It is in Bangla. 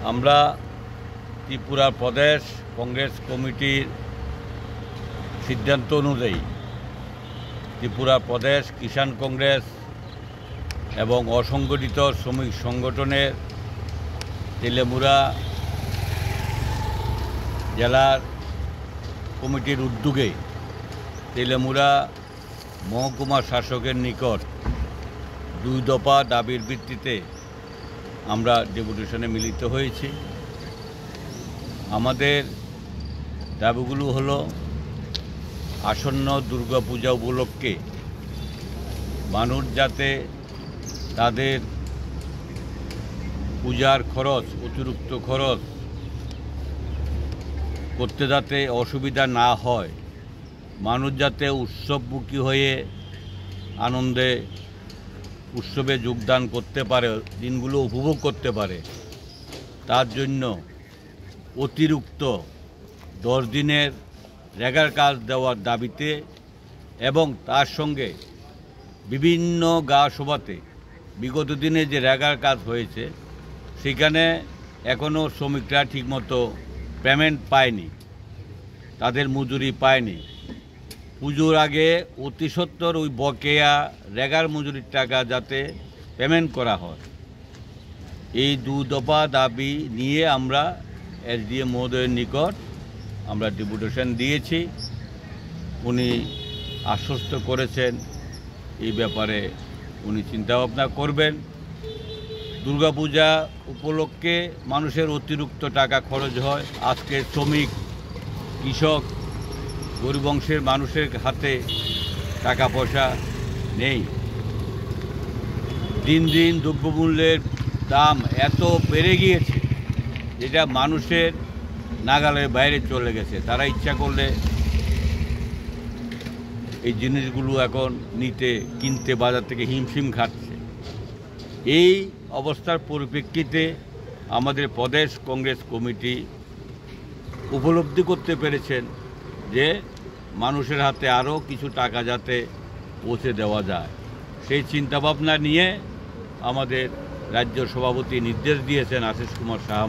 আমরা ত্রিপুরা প্রদেশ কংগ্রেস কমিটির সিদ্ধান্ত অনুযায়ী ত্রিপুরা প্রদেশ কিষাণ কংগ্রেস এবং অসংগঠিত শ্রমিক সংগঠনের তেলেমুড়া জেলার কমিটির উদ্যোগে তেলেমুড়া মহকুমা শাসকের নিকট 2 দফা দাবির ভিত্তিতে আমরা ডেপুটেশনে মিলিত হয়েছি। আমাদের দাবিগুলো হলো আসন্ন দুর্গাপূজা উপলক্ষে মানুষ যাতে তাদের পূজার খরচ অতিরিক্ত খরচ করতে যাতে অসুবিধা না হয়, মানুষ যাতে উৎসবমুখী হয়ে আনন্দে উৎসবে যোগদান করতে পারে, দিনগুলো উপভোগ করতে পারে, তার জন্য অতিরিক্ত 10 দিনের রেগার কাজ দেওয়ার দাবিতে এবং তার সঙ্গে বিভিন্ন সভাতে বিগত দিনে যে রেগার কাজ হয়েছে সেখানে এখনও শ্রমিকরা ঠিকমতো পেমেন্ট পায়নি, তাদের মজুরি পায়নি। পুজোর আগে অতি সত্বর ওই বকেয়া রেগার মজুরির টাকা যাতে পেমেন্ট করা হয়, এই 2 দফা দাবি নিয়ে আমরা এসডিএম মহোদয়ের নিকট আমরা ডেপুটেশন দিয়েছি। উনি আশ্বস্ত করেছেন এই ব্যাপারে উনি চিন্তাভাবনা করবেন। দুর্গাপূজা উপলক্ষে মানুষের অতিরিক্ত টাকা খরচ হয়। আজকে শ্রমিক, কৃষক, গরিব অংশের মানুষের হাতে টাকা পয়সা নেই। দিন দিন দ্রব্যমূল্যের দাম এত বেড়ে গিয়েছে যেটা মানুষের নাগালের বাইরে চলে গেছে। তারা ইচ্ছা করলে এই জিনিসগুলো এখন কিনতে বাজার থেকে হিমশিম খাচ্ছে। এই অবস্থার পরিপ্রেক্ষিতে আমাদের প্রদেশ কংগ্রেস কমিটি উপলব্ধি করতে পেরেছেন যে মানুষের হাতে আরও কিছু টাকা যাতে পৌঁছে দেওয়া যায়, সেই চিন্তাভাবনা নিয়ে আমাদের রাজ্য সভাপতি নির্দেশ দিয়েছেন আশিস কুমার সাহা।